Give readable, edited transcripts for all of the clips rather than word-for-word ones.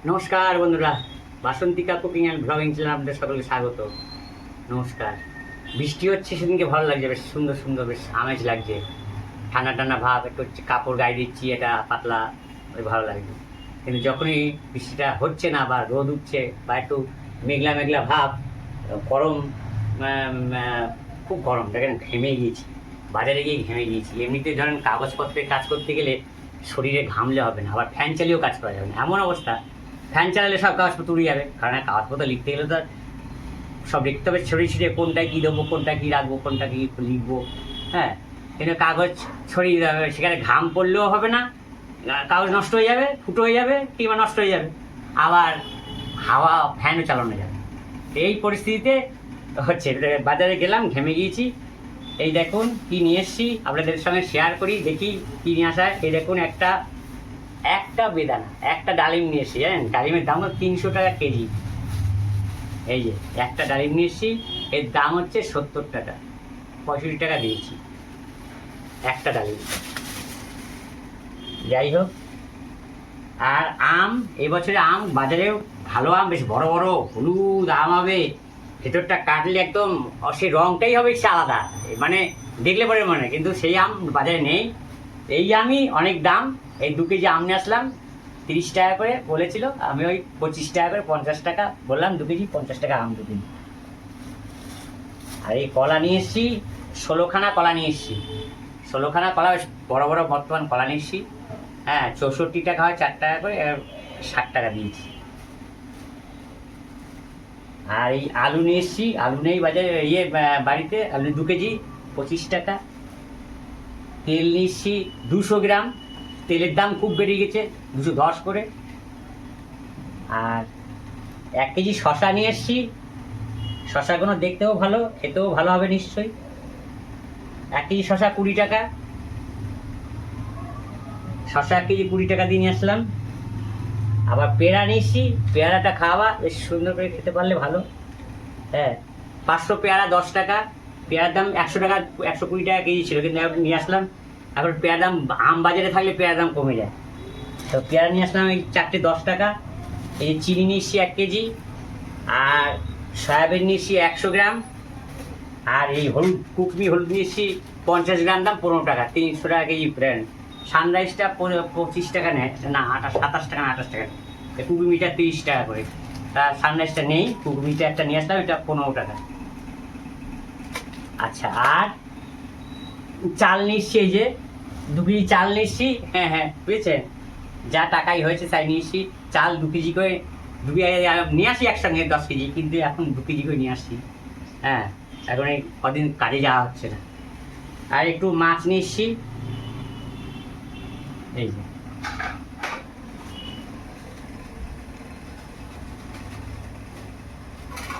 নমস্কার বন্ধুরা, Basantika cooking and blogging চ্যানেলে আপনাদের সকলকে স্বাগত। নমস্কার। বৃষ্টি হচ্ছে, সেদিনকে ভালো লাগছে, বেশ সুন্দর সুন্দর, বেশ আমেজ লাগছে, ঠান্ডা ঠান্ডা ভাব, একটু হচ্ছে কাপড় গায়ে দিচ্ছি, এটা পাতলা, বেশ ভালো লাগছে। কিন্তু যখনই বৃষ্টিটা হচ্ছে না বা রোদ উঠছে বা একটু মেঘলা মেঘলা ভাব, গরম, খুব গরম, দেখেন ঘেমে গিয়েছি, বাজারে গিয়ে ঘেমে গিয়েছি। এমনিতে ধরেন কাগজপত্রে কাজ করতে গেলে শরীরে ঘামলে হবে না, আবার ফ্যান চালিয়েও কাজ করা যাবে না, এমন অবস্থা। ফ্যান চালালে সব কাগজপত্র উড়ে যাবে, কারণ কাগজপত্র লিখতে গেলে তো সব লিখতে হবে ছড়িয়ে ছিটিয়ে, কোনটা কী দেবো, কোনটা কী রাখবো, কোনটা কী লিখবো। হ্যাঁ, কিন্তু কাগজ ছড়িয়ে দিতে হবে, সেখানে ঘাম পড়লেও হবে না, কাগজ নষ্ট হয়ে যাবে, ফুটো হয়ে যাবে কিংবা নষ্ট হয়ে যাবে, আবার হাওয়া ফ্যানও চালানো যাবে। এই পরিস্থিতিতে হচ্ছে বাজারে গেলাম, ঘেমে গিয়েছি। এই দেখুন কি নিয়ে এসছি, আপনাদের সঙ্গে শেয়ার করি, দেখি কী নিয়ে আসা। এই দেখুন একটা একটা বেদানা, একটা ডালিম নিয়ে এসছি, জানেন ডালিমের দাম 300 টাকা কেজি। এই যে একটা ডালিম নিয়ে এসছি, এর দাম হচ্ছে 70 টাকা, 65 টাকা দিয়েছি একটা ডালিম। যাই হোক, আর আম, এবছরে আম বাজারেও ভালো আম, বেশ বড় বড় হলুদ আম হবে, ভেতরটা কাটলে একদম সে রঙটাই হবে সে আলাদা, মানে দেখলে পরে মনে হয়, কিন্তু সেই আম বাজারে নেই। এই আমই অনেক দাম। এই 2 কেজি আম নিয়ে আসলাম, 30 টাকা করে বলেছিল, আমি ওই 25 টাকা করে 50 টাকা বললাম 2 কেজি, 50 টাকা আম 2 কেজি। আর এই কলা নিয়ে এসছি, 16খানা কলা নিয়ে এসছি, 16খানা কলা, বেশ বড় বড় বর্তমান কলা নিয়ে এসছি। হ্যাঁ, 64 টাকা হয় 4 টাকা করে, 60 টাকা দিয়েছি। আর এই আলু নিয়ে এসছি, আলু নেই বাজারে, বাড়িতে আলু 2 কেজি, 25 টাকা। তেল নিয়ে এসছি 200 গ্রাম, তেলের দাম খুব বেড়ে গেছে, 210 করে। আর 1 কেজি শশা নিয়ে এসছি, শশাগুলো দেখতেও ভালো, খেতেও ভালো হবে নিশ্চয়ই। 1 কেজি শশা 20 টাকা, শশা 1 কেজি 20 টাকা দিয়ে নিয়ে আসলাম। আবার পেয়ারা নিয়ে এসছি, পেয়ারাটা খাওয়া বেশ সুন্দর করে খেতে পারলে ভালো। হ্যাঁ, 500 পেয়ারা 10 টাকা, পেয়ারার দাম 100 টাকা, 120 টাকা কেজি ছিল, কিন্তু এখন নিয়ে আসলাম। এখন পেয়ারার দাম, আম বাজারে থাকলে পেয়ারার দাম কমে যায়, তো পেয়ারা নিয়ে আসলাম এই 4টে 10 টাকা। এই চিনি নিয়ে এসছি 1 কেজি, আর সয়াবিন নিয়ে এসছি 100 গ্রাম, আর এই হলুদ, কুকমি হলুদ নিয়ে এসছি 50 গ্রাম, দাম 15 টাকা, 300 টাকা কেজি ব্র্যান্ড। সানরাইজটা 25 টাকা নেয় না, 27 টাকা না 28 টাকা, কুকমিটা 30 টাকা করে। তা সানরাইজটা নেই, কুকমিটা একটা নিয়ে আসলাম, এটা 15 টাকা। আচ্ছা, আর চাল নিচ্ছি, এই যে 2 কেজি চাল নিচ্ছি। হ্যাঁ হ্যাঁ, বুঝেছেন, যা টাকাই হয়েছে তাই নিয়েছি। চাল 2 কেজি করে, 2 কেজি নিয়ে আসি একসঙ্গে 10 কেজি, কিন্তু এখন 2 কেজি করে নিয়ে আসছি। হ্যাঁ, এখন এই কদিন কাজে যাওয়া হচ্ছে না। আর একটু মাছ নিয়ে এসছি, এই যে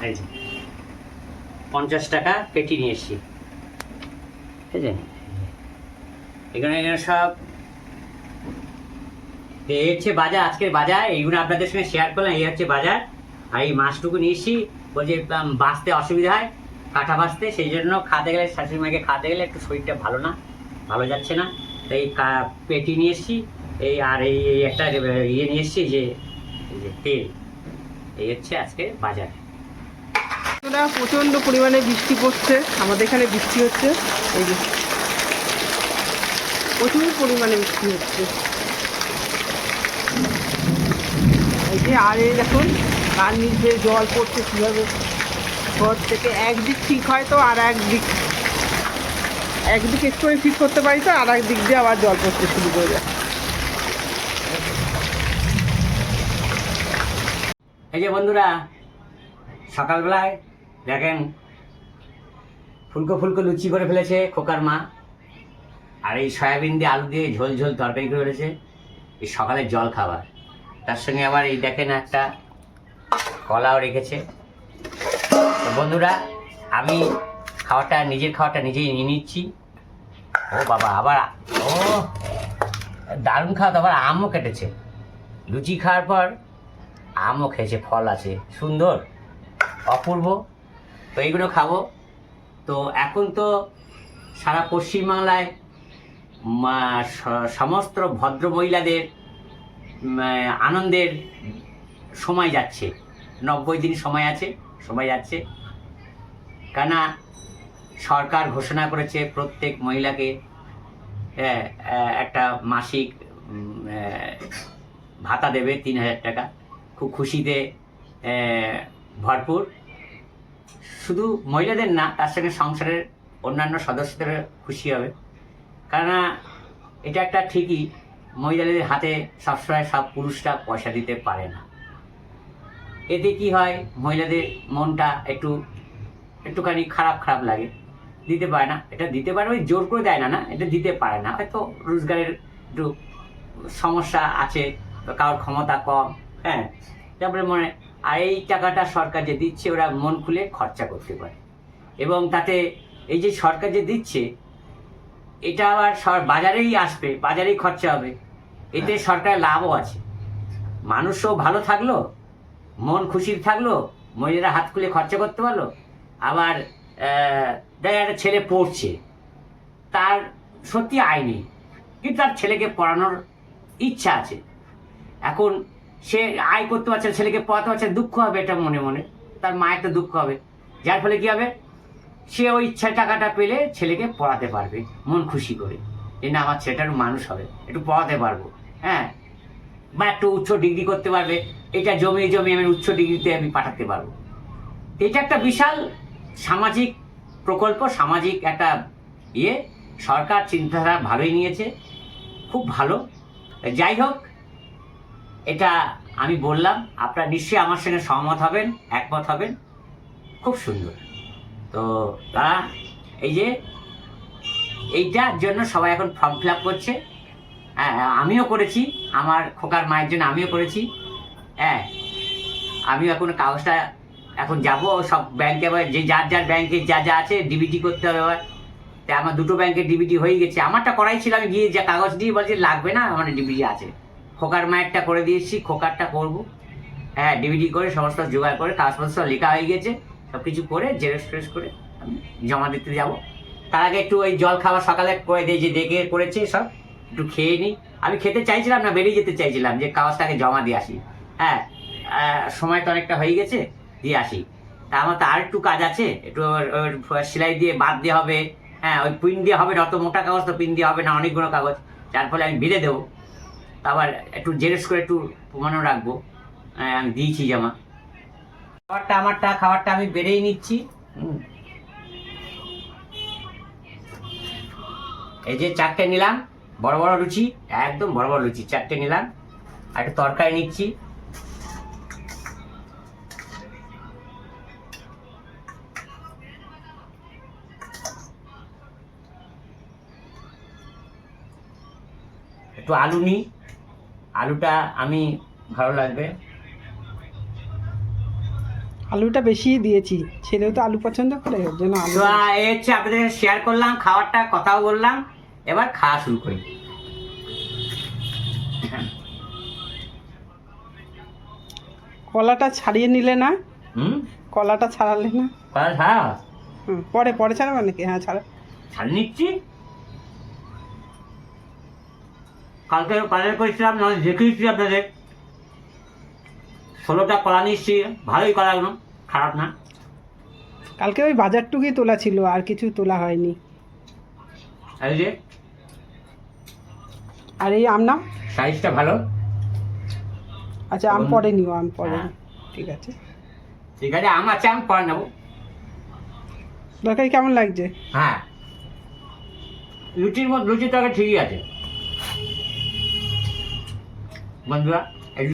এই যে 50 টাকা পেটি নিয়ে এসছি, ঠিক আছে। এখানে এখানে সব এই হচ্ছে বাজার, আজকের বাজার, এইগুলো আপনাদের সঙ্গে শেয়ার করলাম। এই হচ্ছে বাজার। আর এই মাছটুকু নিয়ে এসছি, বলছে বাঁচতে অসুবিধা হয়, কাঁটা বাঁচতে, সেই জন্য খাতে গেলে, শাশুড়ি মাকে খাতে গেলে একটু শরীরটা ভালো না, ভালো যাচ্ছে না, তাই পেটি নিয়ে এসছি। এই আর এই একটা ইয়ে নিয়ে এসছি, যে এই যে তেল। এই হচ্ছে আজকে বাজার। প্রচন্ড পরিমাণে বৃষ্টি পড়ছে, আমাদের এখানে বৃষ্টি হচ্ছে, এই যে প্রচুর পরিমাণে বৃষ্টি হচ্ছে। এই যে, আর এই দেখুন তার নিচে জল পড়ছে কীভাবে, ঘর থেকে একদিক ঠিক হয় তো আর একদিক একটু ঠিক করতে পারি, তো আর একদিক দিয়ে আবার জল পড়তে শুরু করে যায়। এই যে বন্ধুরা, সকালবেলায় দেখেন ফুলকো ফুলকো লুচি করে ফেলেছে খোকার মা, আর এই সয়াবিন দিয়ে আলু দিয়ে ঝোল ঝোল তরকারি করে ফেলেছে, এই সকালের জল খাবার। তার সঙ্গে আবার এই দেখেন একটা কলাও রেখেছে। তো বন্ধুরা, আমি নিজের খাওয়াটা নিজেই নিয়ে নিচ্ছি। ও বাবা, আবার ও দারুণ খাওয়া, তো আবার আমও কেটেছে, লুচি খাওয়ার পর আমও খেয়েছে, ফল আছে সুন্দর অপূর্ব, তো এইগুলো খাবো। তো এখন তো সারা পশ্চিমবাংলায় সমস্ত ভদ্র মহিলাদের আনন্দের সময় যাচ্ছে, 90 দিন সময় আছে, সময় যাচ্ছে। কেননা সরকার ঘোষণা করেছে প্রত্যেক মহিলাকে একটা মাসিক ভাতা দেবে 3000 টাকা, খুব খুশিতে ভরপুর। শুধু মহিলাদের না, তার সঙ্গে সংসারের অন্যান্য সদস্যদের খুশি হবে। কেননা এটা একটা ঠিকই, মহিলাদের হাতে সবসময় সব পুরুষরা পয়সা দিতে পারে না। এতে কি হয়, মহিলাদের মনটা একটুখানি খারাপ লাগে, দিতে পারে না। এটা দিতে পারে, ওই জোর করে দেয় না, এটা দিতে পারে না, হয়তো রোজগারের একটু সমস্যা আছে, কারোর ক্ষমতা কম, হ্যাঁ, তারপরে মনে। আর এই টাকাটা সরকার যে দিচ্ছে, ওরা মন খুলে খরচা করতে পারে। এবং তাতে এই যে সরকার যে দিচ্ছে, এটা আবার বাজারেই আসবে, বাজারেই খরচা হবে, এতে সরকারের লাভও আছে। মানুষও ভালো থাকলো, মন খুশি থাকলো, মহিলারা হাত খুলে খরচা করতে পারলো। আবার দেখা একটা ছেলে পড়ছে, তার সত্যি আয় নেই, কিন্তু তার ছেলেকে পড়ানোর ইচ্ছা আছে। এখন সে আয় করতে পারছে, ছেলেকে পড়াতে পারছে, দুঃখ হবে এটা মনে মনে, তার মায়ের তো দুঃখ হবে। যার ফলে কি হবে, সে ওই ইচ্ছা টাকাটা পেলে ছেলেকে পড়াতে পারবে মন খুশি করে, যে না আমার ছেলেটা একটু মানুষ হবে, একটু পড়াতে পারবো, হ্যাঁ, বা একটু উচ্চ ডিগ্রি করতে পারবে, এটা জমিয়ে আমি উচ্চ ডিগ্রিতে আমি পাঠাতে পারবো। এটা একটা বিশাল সামাজিক প্রকল্প, সামাজিক একটা সরকার চিন্তাধারা ভালোই নিয়েছে, খুব ভালো। যাই হোক, এটা আমি বললাম, আপনারা নিশ্চয়ই আমার সঙ্গে সহমত হবেন, একমত হবেন, খুব সুন্দর। তো তারা এই যে এইটার জন্য সবাই এখন ফর্ম ফিল আপ করছে, হ্যাঁ, আমিও করেছি, আমার খোকার মায়ের জন্য আমিও করেছি, হ্যাঁ, আমিও এখন কাগজটা এখন যাব সব ব্যাংকে, যে যার ব্যাংকে যা আছে ডিবিটি করতে হবে। এবার তাই আমার 2টো ব্যাংকের ডিবিটি হয়ে গেছে, আমারটা করাই ছিল, আমি গিয়ে যা কাগজ দিয়ে বলছি লাগবে না, আমার ডিবিটি আছে। খোকার মায়েরটা করে দিয়েছি, খোকারটা করব, হ্যাঁ, ডিবিটি করে সমস্ত জোগাড় করে কাগজপত্র সব লেখা হয়ে গেছে, সব কিছু করে জেরক্স ফেরক্স করে আমি জমা দিতে যাব। তার আগে একটু ওই জল খাবার সকালে করে দিয়ে, যে দেখে করেছে সব একটু খেয়ে নিই। আমি খেতে চাইছিলাম না, বেরিয়ে যেতে চাইছিলাম, যে কাগজটাকে জমা দিয়ে আসি, হ্যাঁ, সময় তো অনেকটা হয়ে গেছে, দিয়ে আসি। তা আমার তো আর একটু কাজ আছে, একটু সেলাই দিয়ে বাদ দিয়ে হবে, হ্যাঁ, ওই পিন দিয়ে হবে না, অত মোটা কাগজ তো পিন দিয়ে হবে না, অনেকগুলো কাগজ, যার ফলে আমি বেঁধে দেবো। আবার একটু জেরক্স করে একটু প্রমাণও রাখবো, আমি দিয়েছি জমা। খাবারটা আমি বেড়েই নিচ্ছি। এই যে 4টে নিলাম, বড় বড় লুচি, একদম বড় বড় লুচি 4টে নিলাম, আর একটু তরকারি নিচ্ছি। একটু আলু নিই, আলুটা আমি ভালো লাগবে, আলুটা বেশি দিয়েছি, ছেলেও তো আলু পছন্দ করে, ওর জন্য আলু। তো এই হচ্ছে আপনাদের শেয়ার করলাম খাবারটা, কথাও বললাম, এবার খাওয়া শুরু করি। কলাটা ছাড়িয়ে নিলে না? কলাটা ছাড়ালে না? হ্যাঁ, পরে ছাড়াবে নাকি? হ্যাঁ, ছাড়িয়ে নিচ্ছি। কালকে বাজার করেছিলাম, নয় দেখিয়েছি আপনাদের, 16টা কলা নিচ্ছি, ভালোই কলাগুলো, খারাপ না। কালকে ওই বাজারটুকুই তোলা ছিল, আর কিছু তোলা হয়নি। এই যে, আর এই আম না, সাইজটা ভালো। আচ্ছা, আম পরে নিও, আম পরে। হ্যাঁ। ঠিক আছে, আম আছে, আম পরে নেবো। তরকারি কেমন লাগছে? হ্যাঁ, লুচির তরকারি ঠিকই আছে বন্ধুরা।